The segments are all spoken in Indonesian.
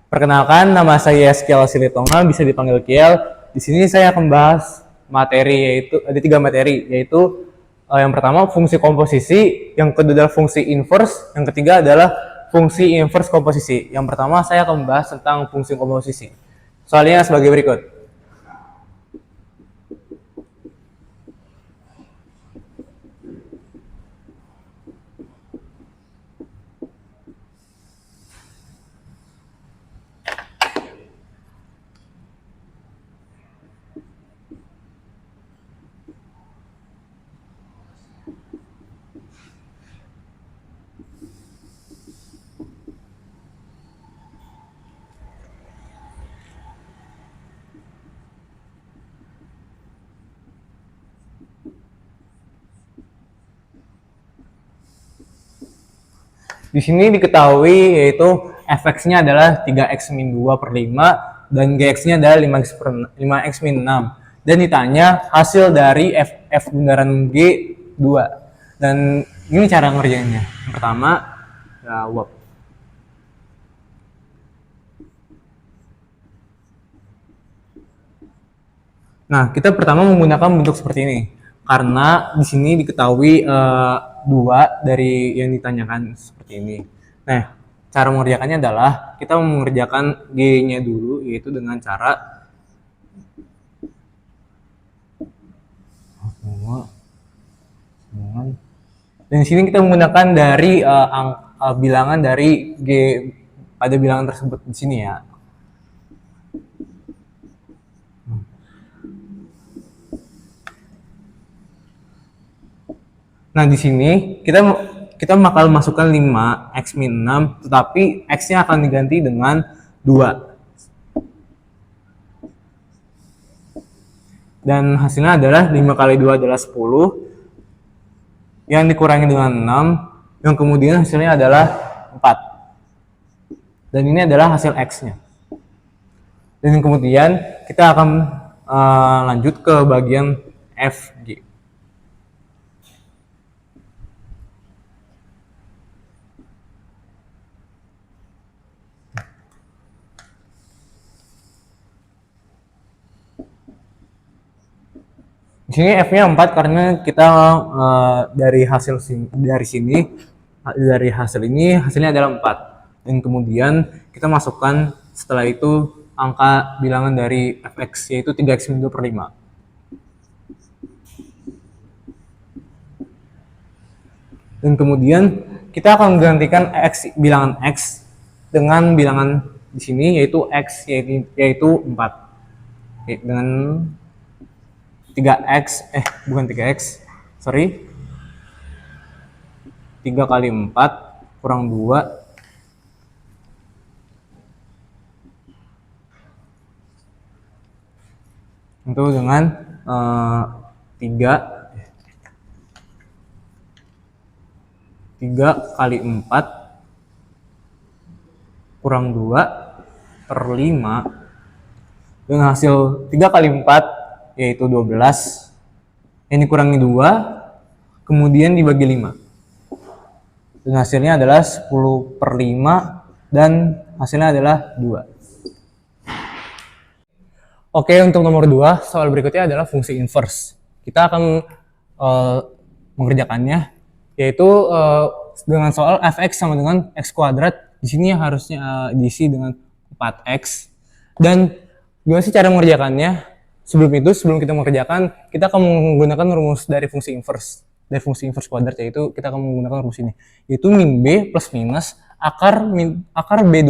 Perkenalkan, nama saya Kiel Silitonga, bisa dipanggil Kiel. Di sini saya akan bahas materi, yaitu ada 3 materi, yaitu yang pertama fungsi komposisi, yang kedua adalah fungsi inverse, yang ketiga adalah fungsi inverse komposisi. Yang pertama saya akan membahas tentang fungsi komposisi. Soalnya sebagai berikut. Di sini diketahui yaitu fx-nya adalah 3x min 2 per 5 dan gx-nya adalah 5x min 6. Dan ditanya hasil dari f bundaran G 2. Dan ini cara ngerjainnya. Yang pertama, jawab. Nah, kita pertama menggunakan bentuk seperti ini. Karena di sini diketahui 2 dari yang ditanyakan seperti ini. Nah, cara mengerjakannya adalah kita mengerjakan G-nya dulu, yaitu dengan cara dan di sini kita menggunakan dari bilangan dari G pada bilangan tersebut di sini ya. Nah, di sini kita bakal masukkan 5x min 6, tetapi x-nya akan diganti dengan 2. Dan hasilnya adalah 5 kali 2 adalah 10, yang dikurangi dengan 6, yang kemudian hasilnya adalah 4. Dan ini adalah hasil x-nya. Dan kemudian kita akan lanjut ke bagian FG. Di sini F-nya 4 karena kita dari hasil dari hasil ini hasilnya adalah 4. Dan kemudian kita masukkan setelah itu angka bilangan dari fx, yaitu 3x min 2 per 5. Dan kemudian kita akan menggantikan bilangan x dengan bilangan di sini, yaitu x, yaitu 4. Dengan 3x, bukan 3x, sorry, 3 kali 4 kurang 2 itu dengan 3 kali 4 kurang 2 per 5 dengan hasil 3 kali 4 yaitu 12, ini kurangi 2 kemudian dibagi 5 dan hasilnya adalah 10 per 5 dan hasilnya adalah 2. Oke, untuk nomor 2 soal berikutnya adalah fungsi inverse. Kita akan mengerjakannya, yaitu dengan soal fx sama dengan x kuadrat. Di sini harusnya diisi dengan 4x. Dan gimana sih cara mengerjakannya? Sebelum kita mengerjakan, kita akan menggunakan rumus dari fungsi inverse. Dari fungsi inverse kuadrat, yaitu kita akan menggunakan rumus ini, yaitu min b plus minus akar b2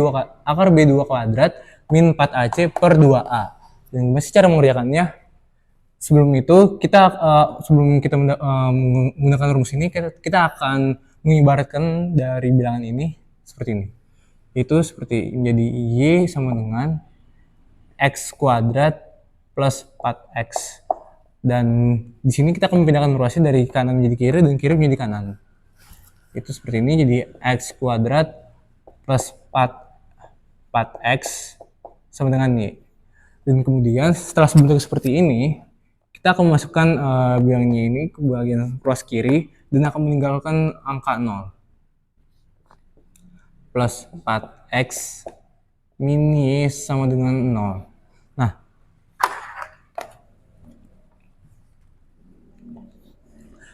kuadrat min 4ac per 2a. Dan gimana sih cara mengerjakannya? Sebelum kita menggunakan rumus ini, kita akan mengibaratkan dari bilangan ini seperti ini. Itu seperti menjadi y sama dengan x kuadrat plus 4x. Dan di sini kita akan memindahkan ruasnya dari kanan menjadi kiri dan kiri menjadi kanan. Itu seperti ini, jadi x kuadrat plus 4x sama dengan y. Dan kemudian setelah bentuk seperti ini, kita akan memasukkan bilangnya ini ke bagian ruas kiri dan akan meninggalkan angka 0. Plus 4x min Y sama dengan 0. Nah,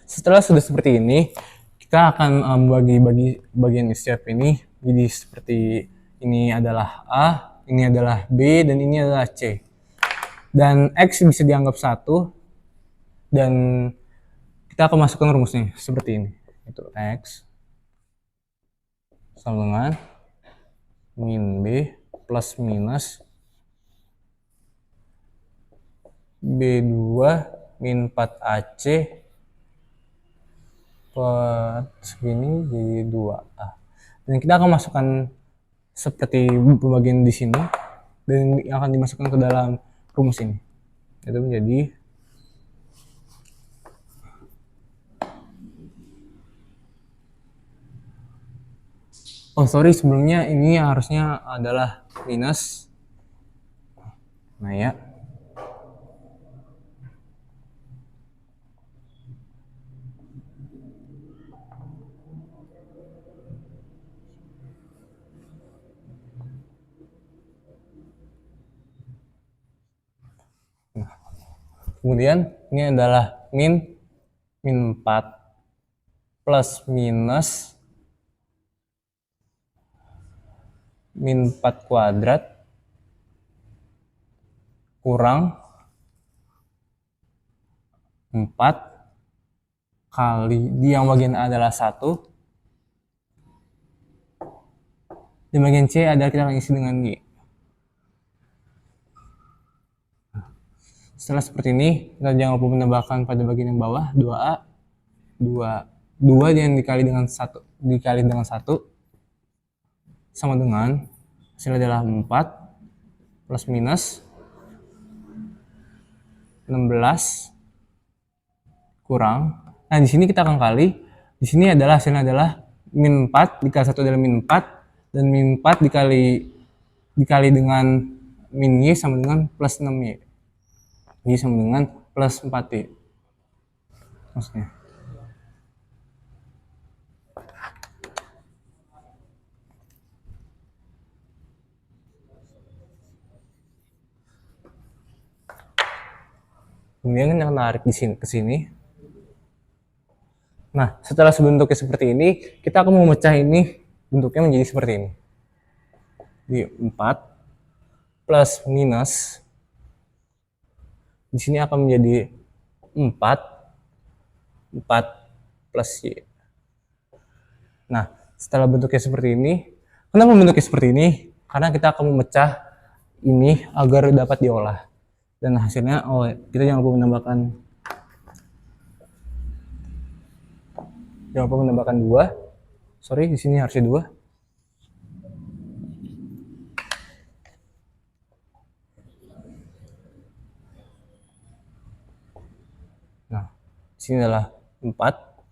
setelah sudah seperti ini, kita akan membagi bagian step ini jadi seperti ini adalah A, ini adalah B, dan ini adalah C. Dan X bisa dianggap 1, dan kita akan masukkan rumusnya seperti ini. Itu X sama dengan min B plus minus B2 min 4AC per segini jadi 2A. Dan kita akan masukkan seperti pembagian di sini, dan akan dimasukkan ke dalam rumus ini. Itu menjadi sebelumnya ini harusnya adalah minus. Nah ya. Kemudian ini adalah min 4 plus minus min 4 kuadrat kurang 4 kali di yang bagian A adalah 1, di bagian C adalah kita akan isi dengan Y. Setelah seperti ini, kita jangan lupa menambahkan pada bagian yang bawah 2A, 2 yang dikali dengan 1 sama dengan hasilnya adalah 4 plus minus 16 kurang. Nah, di sini kita akan kali. Di sini adalah hasilnya adalah min 4 dikali 1 adalah min 4, dan min 4 dikali dengan min Y sama dengan plus 6Y. Y sama dengan plus 4Y. Maksudnya. Kemudian yang menarik di sini ke sini. Nah, setelah bentuknya seperti ini, kita akan memecah ini bentuknya menjadi seperti ini. Di 4 plus minus di sini akan menjadi 4 plus Y. Nah, setelah bentuknya seperti ini, kenapa bentuknya seperti ini? Karena kita akan memecah ini agar dapat diolah. Dan hasilnya, kita jangan lupa menambahkan 2. Sorry, di sini harusnya 2. Nah, di sini adalah 4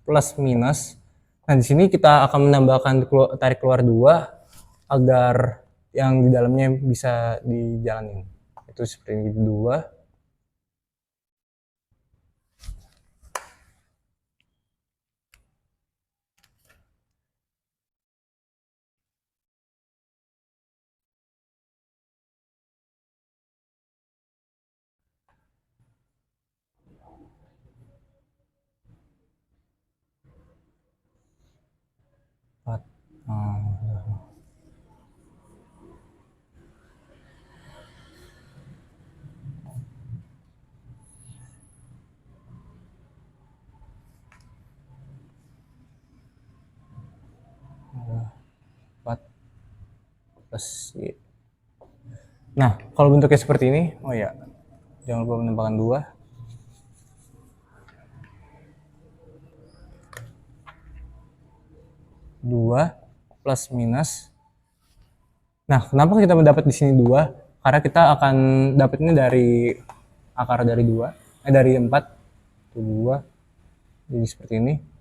plus minus. Nah, di sini kita akan menambahkan tarik keluar 2 agar yang di dalamnya bisa dijalanin. Itu seperti ini, 2. Plus Y. Nah, kalau bentuknya seperti ini, jangan lupa menambahkan 2. Plus minus. Nah, kenapa kita mendapat di sini 2? Karena kita akan dapatnya dari akar dari 2, dari 4. 2. Jadi seperti ini.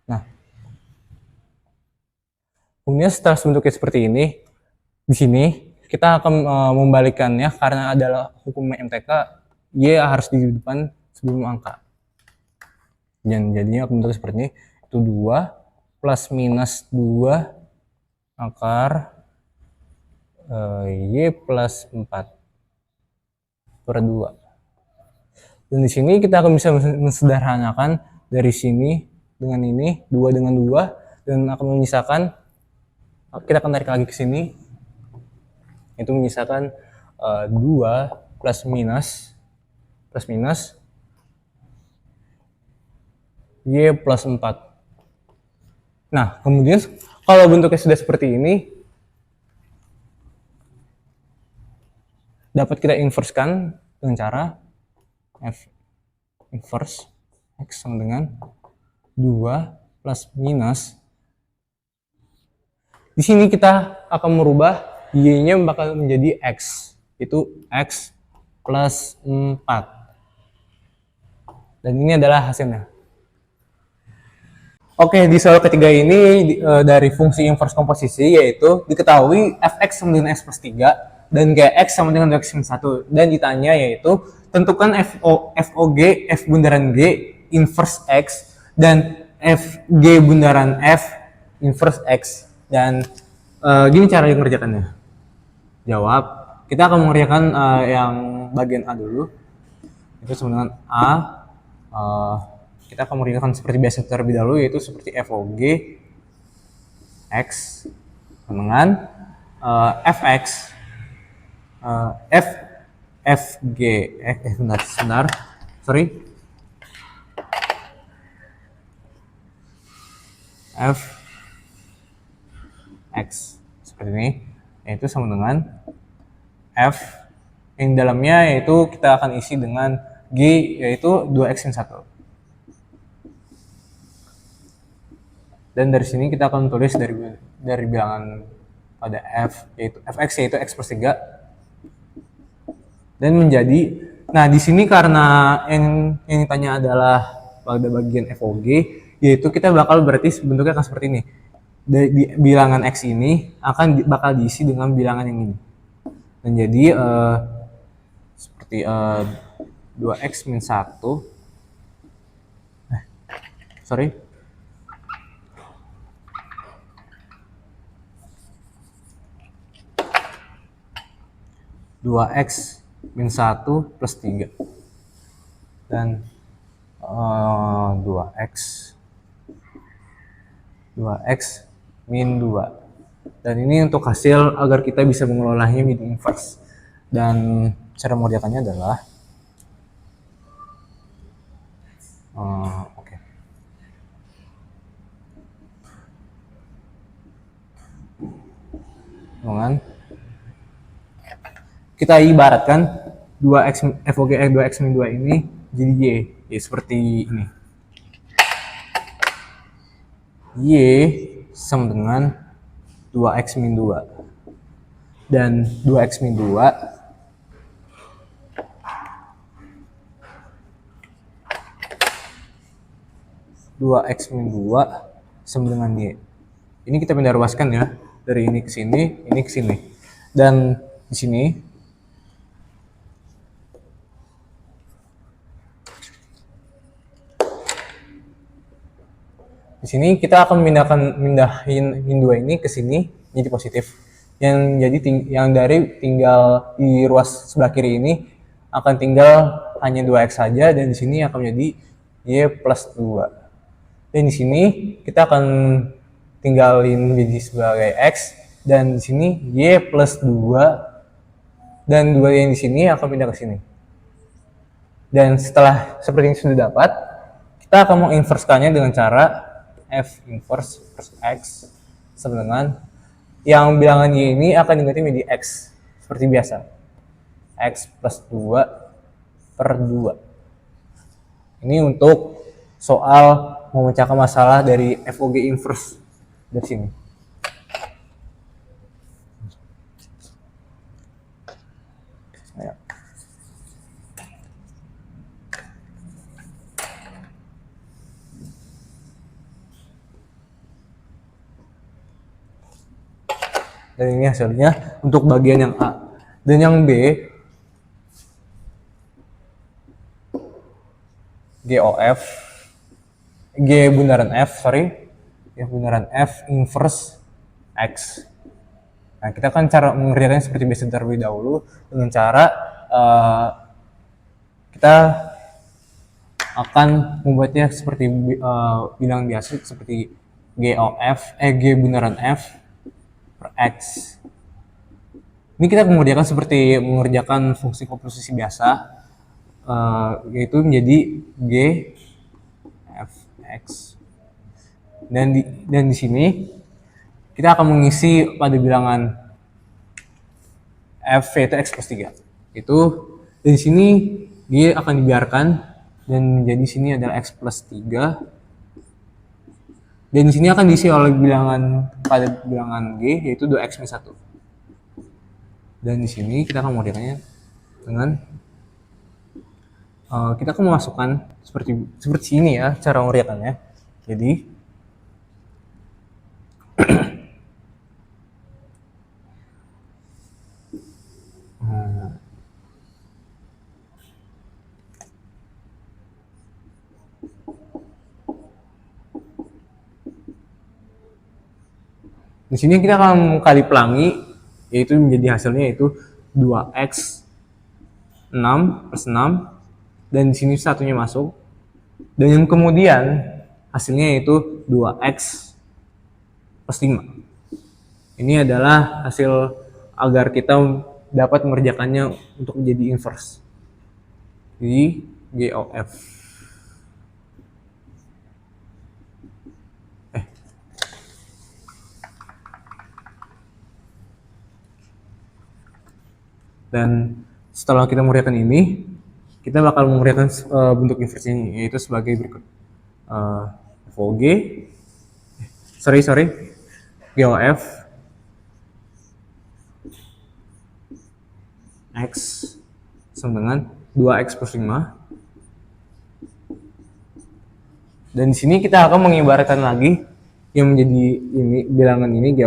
Nah, kemudian setelah bentuknya seperti ini, di sini kita akan membalikkannya karena adalah hukum MTK, Y harus di depan sebelum angka. Dan jadinya bentuknya seperti ini. itu 2 plus minus 2 akar Y plus 4 per 2. Dan di sini kita akan bisa mensederhanakan dari sini dengan ini, 2 dengan 2, dan akan menyisakan, kita akan tarik lagi ke sini, itu menyisakan 2 plus minus Y plus 4. Nah, kemudian kalau bentuknya sudah seperti ini, dapat kita inversekan dengan cara F inverse X sama dengan 2 plus minus. Di sini kita akan merubah Y-nya bakal menjadi X. Itu X plus 4. Dan ini adalah hasilnya. Oke, di soal ketiga ini dari fungsi inverse komposisi, yaitu diketahui fx sama dengan x plus 3 dan gx sama dengan 2x minus 1. Dan ditanya yaitu tentukan FOG, F bundaran G inverse X, dan FG bundaran F inverse X. Dan gini cara mengerjakannya. Jawab. Kita akan mengerjakan yang bagian A dulu. Itu sama dengan A. Kita akan mengerjakan seperti biasa terlebih dahulu, yaitu seperti FOG X dengan FX FG sebentar sorry Fx seperti ini, yaitu sama dengan F yang dalamnya, yaitu kita akan isi dengan G, yaitu 2x min 1. Dan dari sini kita akan tulis dari bilangan pada F, yaitu Fx yaitu x plus 3. Dan menjadi, nah di sini karena yang ditanya adalah pada bagian FOG, yaitu kita bakal berarti bentuknya akan seperti ini. Di bilangan X ini bakal diisi dengan bilangan yang ini. Dan jadi seperti 2x min 1 2x min 1 plus 3 dan 2x min 2. Dan ini untuk hasil agar kita bisa mengelolanya with inverse. Dan cara mengerjakannya adalah dengan kita ibaratkan 2x FOG 2x min 2 ini jadi Y, seperti ini. Y sama dengan 2x min 2. Dan 2x min 2 2x min 2 sama dengan Y. Ini kita pindah ruaskan ya, dari ini ke sini, ini ke sini. Dan di sini kita akan mindahin min 2 ini ke sini jadi positif. Yang dari tinggal di ruas sebelah kiri ini akan tinggal hanya 2x saja, dan di sini akan menjadi Y plus 2. Dan di sini kita akan tinggalin jadi sebagai X, dan di sini Y plus 2, dan 2 yang di sini akan pindah ke sini. Dan setelah seperti ini sudah dapat, kita akan menginversekannya dengan cara F inverse plus X sama dengan yang bilangan Y ini akan diganti menjadi X seperti biasa, X plus 2 per 2. Ini untuk soal memecahkan masalah dari FOG inverse dari sini. Dan ini hasilnya untuk bagian yang A. Dan yang B, GOF G bundaran F, G bundaran F inverse X. Nah, kita kan cara mengerjakannya seperti biasa terlebih dahulu dengan cara kita akan membuatnya seperti bilangan biasa seperti G bundaran F per X. Ini kita mengerjakan seperti mengerjakan fungsi komposisi biasa, yaitu menjadi G F X. Dan di sini kita akan mengisi pada bilangan F yaitu X plus 3. Itu di sini G akan dibiarkan dan menjadi sini adalah X plus 3. Dan di sini akan diisi oleh bilangan pada bilangan G yaitu 2X minus 1. Dan di sini kita akan mengerjakannya dengan kita akan memasukkan seperti ini ya cara mengerjakannya. Jadi di sini kita akan kali pelangi, yaitu menjadi hasilnya yaitu 2x 6 plus 6, dan di sini satunya masuk, dan yang kemudian hasilnya yaitu 2x plus 5. Ini adalah hasil agar kita dapat mengerjakannya untuk menjadi inverse. Jadi GOF. Dan setelah kita mengerjakan ini, kita bakal mengerjakan bentuk inverse ini, yaitu sebagai berikut. FOG, GOF X sama dengan 2X plus 5. Dan di sini kita akan mengibaratkan lagi yang menjadi ini bilangan ini G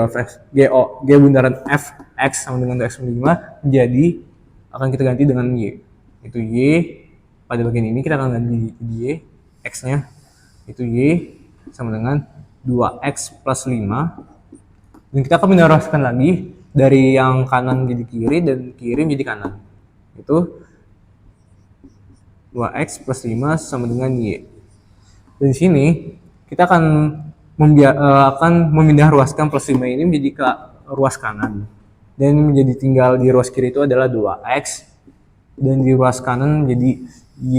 bundaran F X sama dengan 2X plus 5 menjadi akan kita ganti dengan Y. Itu Y pada bagian ini kita akan ganti Y, X-nya itu Y sama dengan 2X plus 5. Dan kita akan meneruskan lagi dari yang kanan jadi kiri dan kiri menjadi kanan. Itu 2X plus 5 sama dengan Y. Dan di sini kita akan memindah ruaskan plus 5 ini menjadi ke ruas kanan. Dan menjadi tinggal di ruas kiri itu adalah 2X. Dan di ruas kanan menjadi Y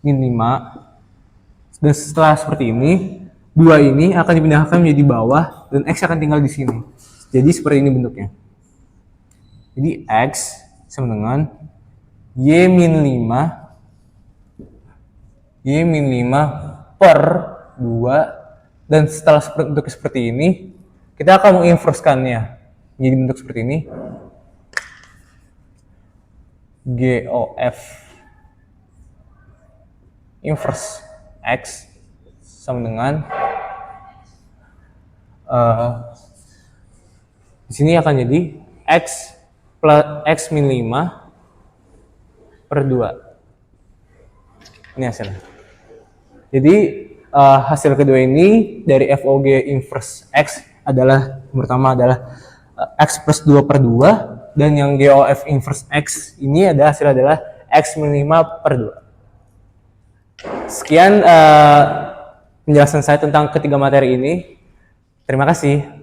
min 5. Dan setelah seperti ini, 2 ini akan dipindahkan menjadi bawah dan X akan tinggal di sini. Jadi seperti ini bentuknya. Jadi X sama dengan Y min 5 per 2, dan setelah bentuk seperti ini kita akan menginversekannya menjadi bentuk seperti ini. GOF inverse X sama dengan di sini akan jadi X plus X min 5 per 2. Ini hasilnya. Jadi hasil kedua ini dari FOG inverse X adalah yang pertama adalah X plus 2 per 2, dan yang GOF inverse X ini adalah X min 5 per 2. Sekian penjelasan saya tentang ketiga materi ini. Terima kasih.